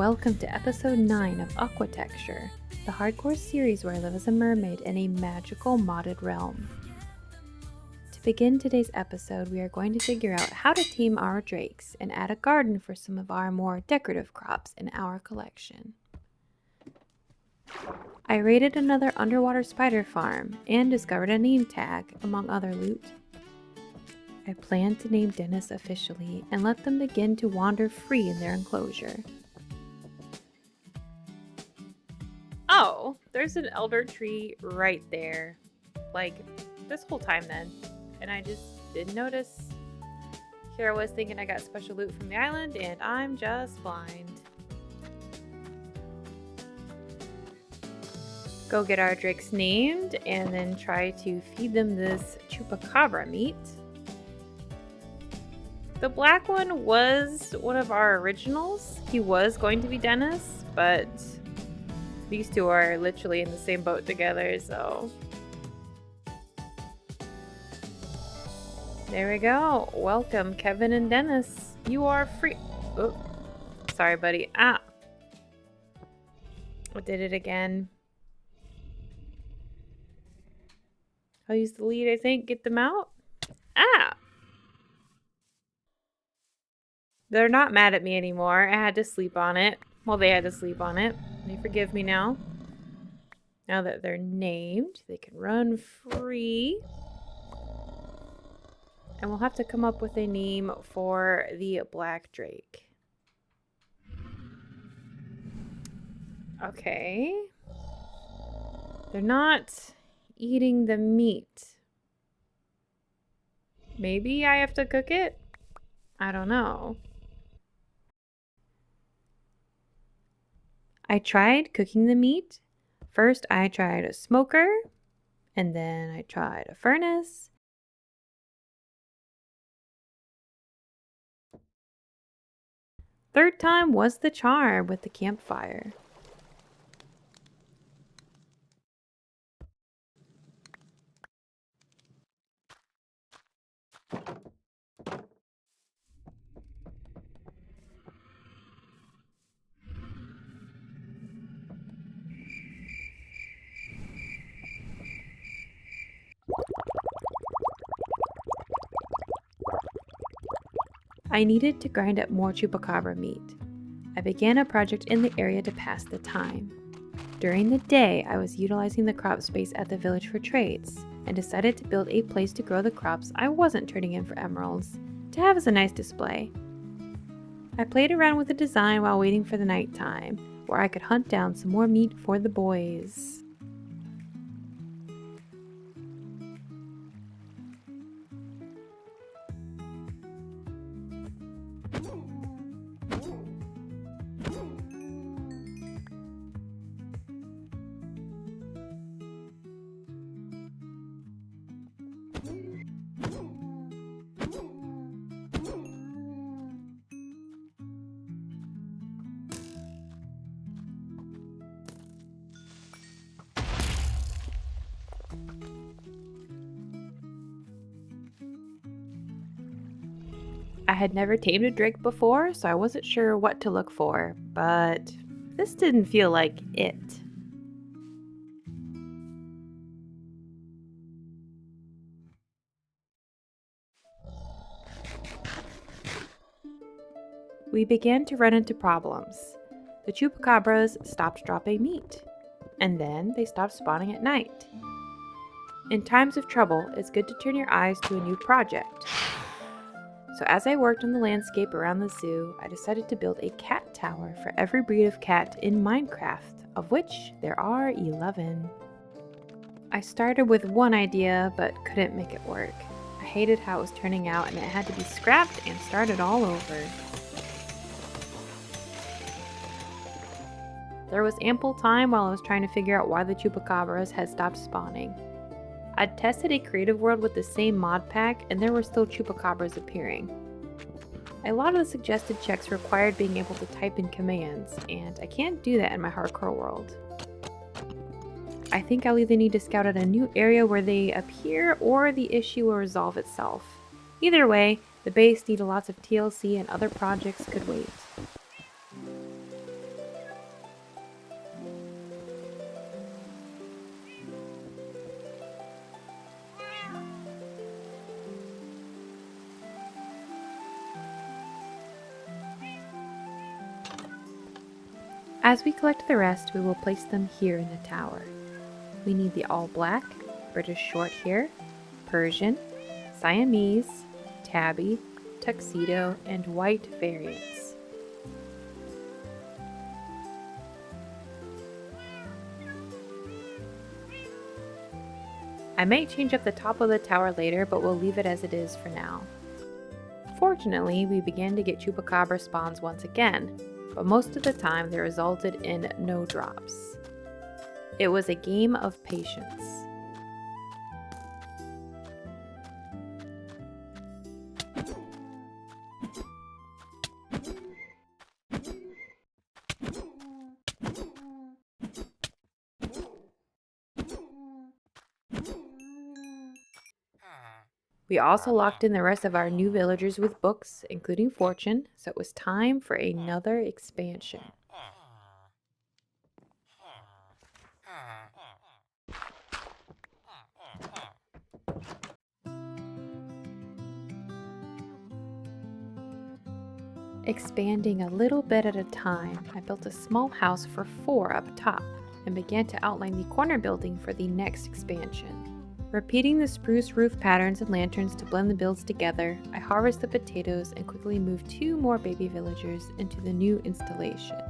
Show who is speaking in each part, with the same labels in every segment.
Speaker 1: Welcome to episode 9 of AquaTecture, the hardcore series where I live as a mermaid in a magical modded realm. To begin today's episode, we are going to figure out how to tame our drakes and add a garden for some of our more decorative crops in our collection. I raided another underwater spider farm and discovered a name tag, among other loot. I plan to name Dennis officially and let them begin to wander free in their enclosure. Oh, there's an elder tree right there. Like, this whole time then. And I just didn't notice. Here I was thinking I got special loot from the island, and I'm just blind. Go get our drakes named, and then try to feed them this chupacabra meat. The black one was one of our originals. He was going to be Dennis, but these two are literally in the same boat together, so. There we go. Welcome, Kevin and Dennis. You are free. Oh, sorry, buddy. Ah. I did it again. I'll use the lead, I think. Get them out. Ah. They're not mad at me anymore. I had to sleep on it. Well, they had to sleep on it. They forgive me now. Now that they're named, they can run free. And we'll have to come up with a name for the black drake. Okay. They're not eating the meat. Maybe I have to cook it? I don't know. I tried cooking the meat. First, I tried a smoker, and then I tried a furnace. Third time was the charm with the campfire. I needed to grind up more chupacabra meat. I began a project in the area to pass the time. During the day, I was utilizing the crop space at the village for trades, and decided to build a place to grow the crops I wasn't turning in for emeralds, to have as a nice display. I played around with the design while waiting for the nighttime, where I could hunt down some more meat for the boys. I had never tamed a drake before, so I wasn't sure what to look for, but this didn't feel like it. We began to run into problems. The chupacabras stopped dropping meat, and then they stopped spawning at night. In times of trouble, it's good to turn your eyes to a new project. So as I worked on the landscape around the zoo, I decided to build a cat tower for every breed of cat in Minecraft, of which there are 11. I started with one idea, but couldn't make it work. I hated how it was turning out, and it had to be scrapped and started all over. There was ample time while I was trying to figure out why the chupacabras had stopped spawning. I'd tested a creative world with the same mod pack, and there were still chupacabras appearing. A lot of the suggested checks required being able to type in commands, and I can't do that in my hardcore world. I think I'll either need to scout out a new area where they appear, or the issue will resolve itself. Either way, the base needed lots of TLC and other projects could wait. As we collect the rest, we will place them here in the tower. We need the all black, British short hair, Persian, Siamese, tabby, tuxedo, and white variants. I may change up the top of the tower later, but we'll leave it as it is for now. Fortunately, we began to get chupacabra spawns once again, but most of the time they resulted in no drops. It was a game of patience. We also locked in the rest of our new villagers with books, including Fortune, so it was time for another expansion. Expanding a little bit at a time, I built a small house for 4 up top and began to outline the corner building for the next expansion. Repeating the spruce roof patterns and lanterns to blend the builds together, I harvest the potatoes and quickly move 2 more baby villagers into the new installation.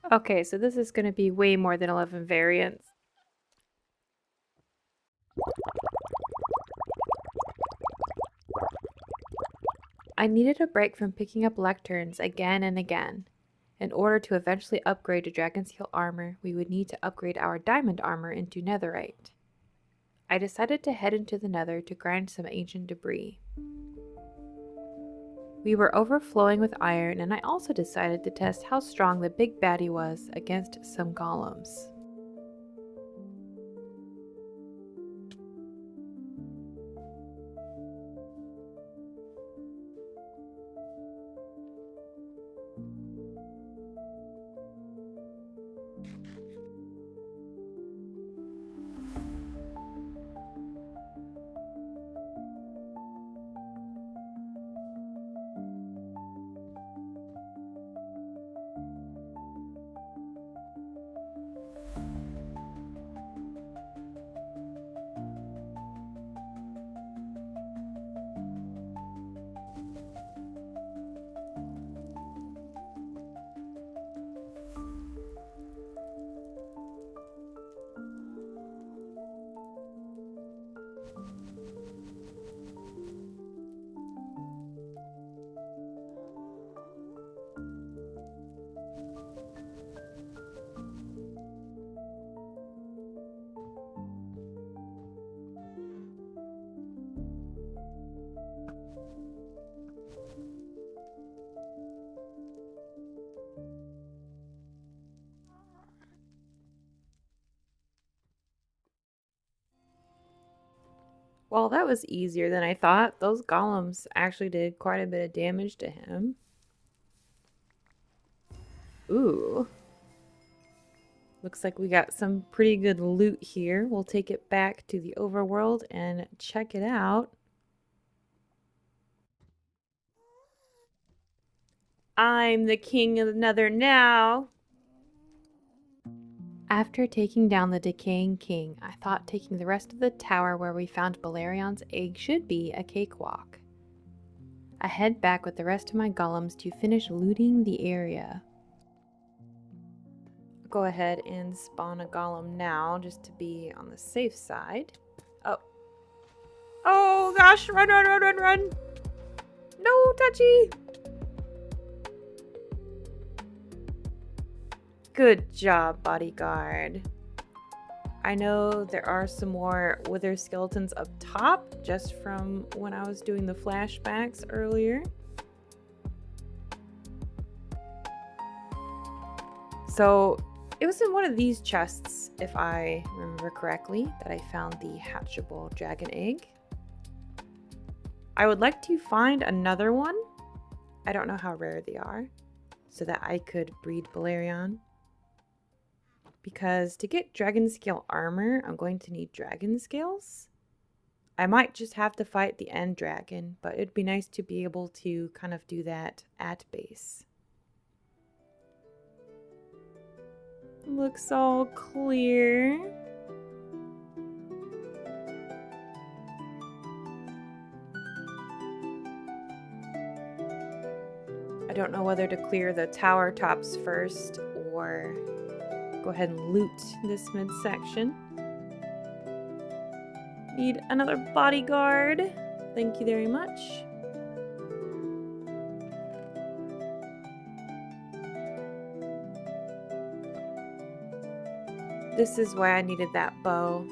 Speaker 1: Okay, so this is going to be way more than 11 variants. I needed a break from picking up lecterns again and again. In order to eventually upgrade to Dragon's Heel armor, we would need to upgrade our diamond armor into netherite. I decided to head into the nether to grind some ancient debris. We were overflowing with iron, and I also decided to test how strong the big baddie was against some golems. Well, that was easier than I thought. Those golems actually did quite a bit of damage to him. Ooh. Looks like we got some pretty good loot here. We'll take it back to the overworld and check it out. I'm the king of the Nether now. After taking down the Decaying King, I thought taking the rest of the tower where we found Balarion's egg should be a cakewalk. I head back with the rest of my golems to finish looting the area. I'll go ahead and spawn a golem now just to be on the safe side. Oh. Oh gosh, run, run, run, run, run! No, touchy! Good job, bodyguard. I know there are some more wither skeletons up top, just from when I was doing the flashbacks earlier. So it was in one of these chests, if I remember correctly, that I found the hatchable dragon egg. I would like to find another one. I don't know how rare they are, so that I could breed Balarion. Because to get dragon scale armor, I'm going to need dragon scales. I might just have to fight the end dragon, but it'd be nice to be able to kind of do that at base. Looks all clear. I don't know whether to clear the tower tops first or go ahead and loot this midsection. Need another bodyguard. Thank you very much. This is why I needed that bow.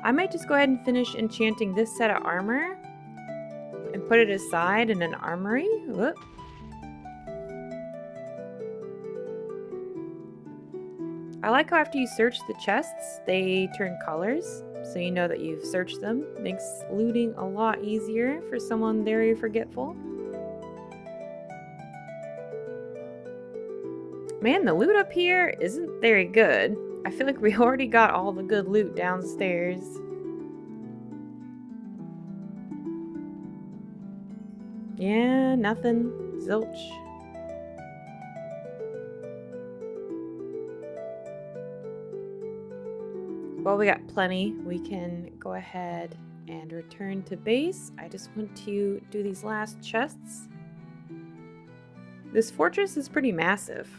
Speaker 1: I might just go ahead and finish enchanting this set of armor and put it aside in an armory. Whoop. I like how after you search the chests, they turn colors, so you know that you've searched them. Makes looting a lot easier for someone very forgetful. Man, the loot up here isn't very good. I feel like we already got all the good loot downstairs. Yeah, nothing. Zilch. Well, we got plenty. We can go ahead and return to base. I just want to do these last chests. This fortress is pretty massive.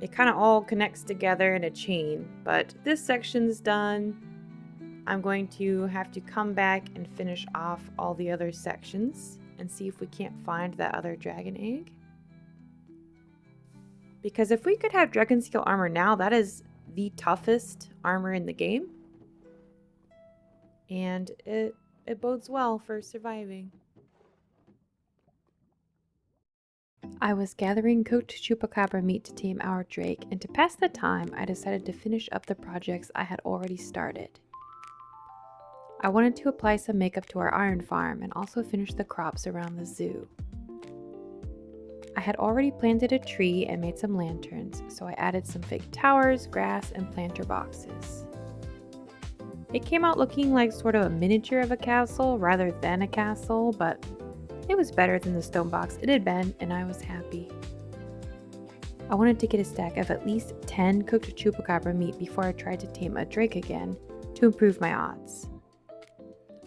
Speaker 1: It kind of all connects together in a chain, but this section's done. I'm going to have to come back and finish off all the other sections and see if we can't find that other dragon egg. Because if we could have dragon scale armor now, that is the toughest armor in the game, and it bodes well for surviving. I was gathering cooked chupacabra meat to tame our drake, and to pass the time I decided to finish up the projects I had already started. I wanted to apply some makeup to our iron farm and also finish the crops around the zoo. I had already planted a tree and made some lanterns, so I added some fake towers, grass, and planter boxes. It came out looking like sort of a miniature of a castle rather than a castle, but it was better than the stone box it had been, and I was happy. I wanted to get a stack of at least 10 cooked chupacabra meat before I tried to tame a drake again to improve my odds.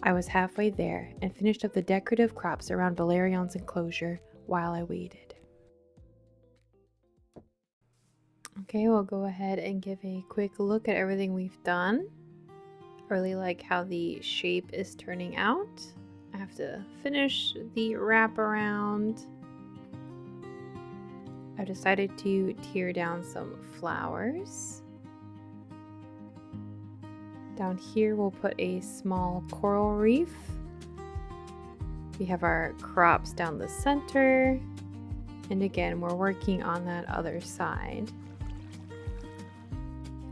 Speaker 1: I was halfway there and finished up the decorative crops around Balarion's enclosure while I waited. Okay, we'll go ahead and give a quick look at everything we've done. I really like how the shape is turning out. I have to finish the wraparound. I've decided to tear down some flowers. Down here we'll put a small coral reef. We have our crops down the center. And again, we're working on that other side.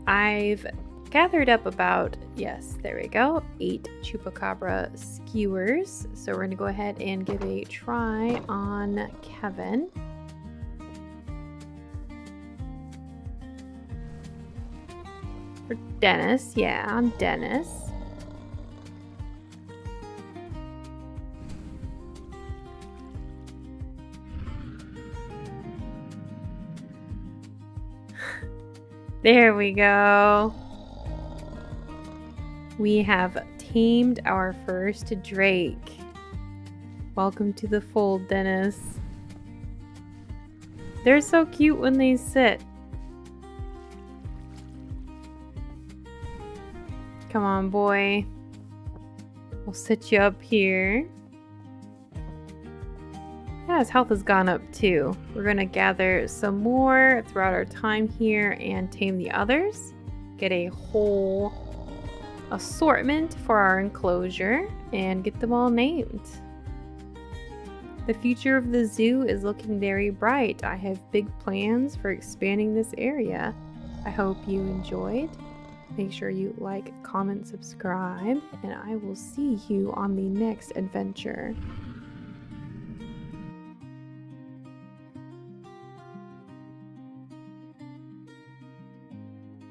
Speaker 1: I've gathered up about, yes, there we go, 8 chupacabra skewers. So we're going to go ahead and give a try on Kevin. For Dennis, yeah, on Dennis. There we go. We have tamed our first Drake. Welcome to the fold, Dennis. They're so cute when they sit. Come on, boy. We'll sit you up here. Yeah, his health has gone up too. We're gonna gather some more throughout our time here and tame the others. Get a whole assortment for our enclosure and get them all named. The future of the zoo is looking very bright. I have big plans for expanding this area. I hope you enjoyed. Make sure you like, comment, subscribe, and I will see you on the next adventure.